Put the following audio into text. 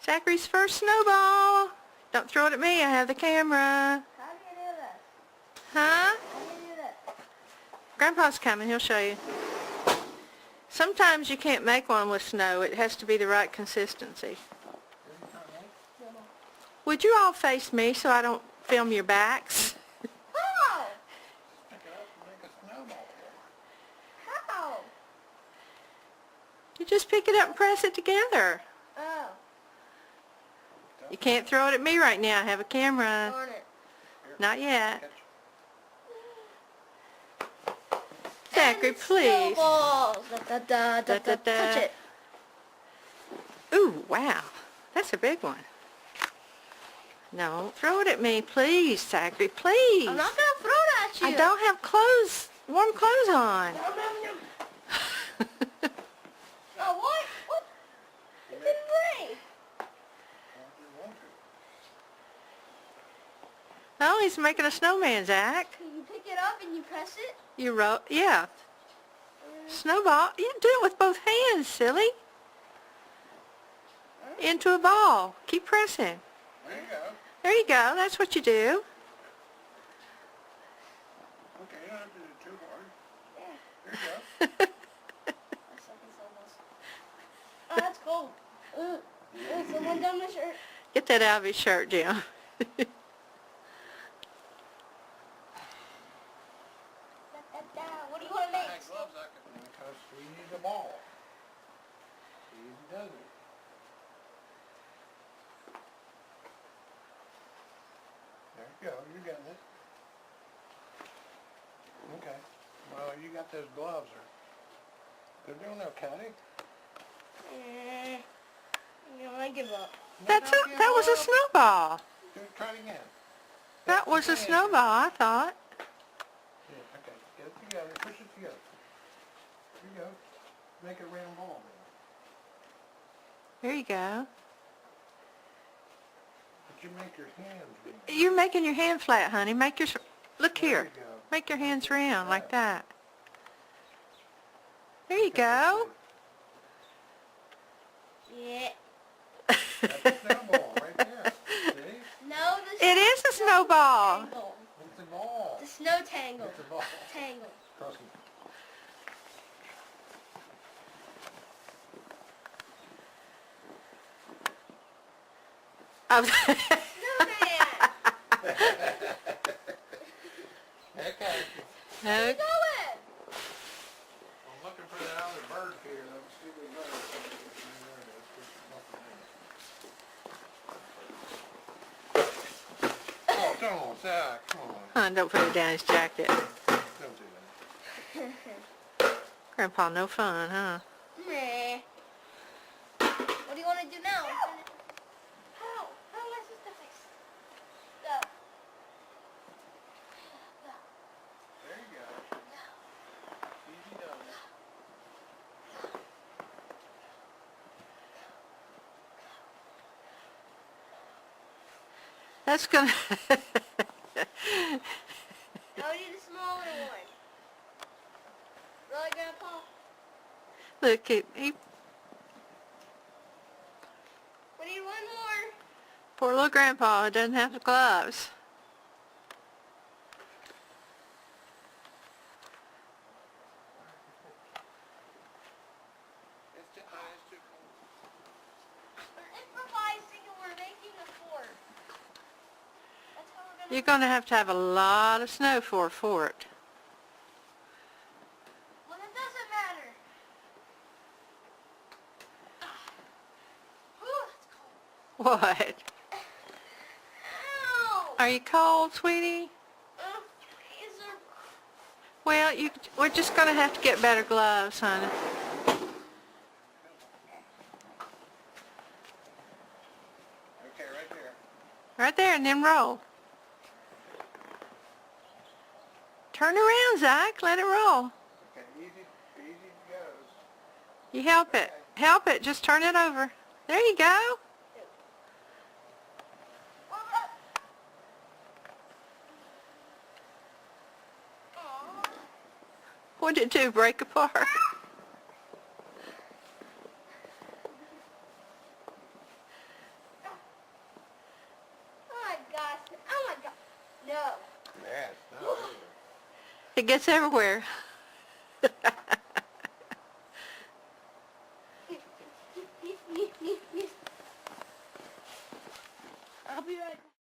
Zachary's first snowball. Don't throw it at me, I have the camera. How do you do this? Huh? How do you do this? Grandpa's coming, he'll show you. Sometimes you can't make one with snow. It has to be the right consistency. Would you all face me so I don't film your backs? How? Pick it up and make a snowball. How? You just pick it up and press it together. Oh, You can't throw it at me right now. I have a camera. darn it. Not yet. Catch Zachary, please. Snowballs. Da, da, da, da, da. Touch it. Ooh, wow. That's a big one. No, don't throw it at me, please, Zachary, please. I'm not going to throw it at you. I don't have clothes, warm clothes on. Oh, what? What? It didn't break. Oh, he's making a snowman, Zach. You pick it up and you press it? You wrote, yeah. Snowball. You do it with both hands, silly. Into a ball. Keep pressing. There you go. There you go. That's what you do. Okay, you don't have to do it too hard. Yeah. There you go. My second snowballs. Oh, that's cold. Someone done my shirt. Get that out of his shirt, Jim. Da, da, da. What do you want to make? I had gloves I could because we need a ball. Easy does it. There you go, you got it. Okay. Well, you got those gloves. They're doing okay. I give up. That was a snowball. Try it again. That was a snowball, I thought. Yeah, okay. Get it together. Push it together. There you go. Make a round ball then. There you go. But you make your hands round. You're making your hand flat, honey. Make your, look There here. you go. Make your hands round like that. There you go. Yeah. That's a snowball right there. See? No, the It is a snowball. tangle. It's a ball. The snow tangle. It's a ball. Tangle. Trust me. Snowman. Okay. Where you Okay. going? I'm looking for that other bird here. That stupid bird. There it is. Oh, come on, Zach. Come on. Hon, don't put it down his jacket. Don't do that. Grandpa, no fun, huh? Meh. What do you want to do now? How? How am I supposed to fix it? Go. Go. There you go. Easy done. That's gonna... Now we need a smaller one. Really, Grandpa? Look, he We need one more. poor little grandpa who doesn't have the gloves. It's too cold. We're improvising and we're making a fort. That's how we're You're gonna... going to have a lot of snow for a fort. Well, it doesn't matter. Whew, that's cold. What? Ow! Are you cold, sweetie? Is there... Well, we're just going to have to get better gloves, honey. Okay, right there. Right there, and then roll. Turn around, Zach. Let it roll. Okay, easy goes. You help it. Help it. Just turn it over. There you go. What did it do? Break apart? It gets everywhere. I'll be right back.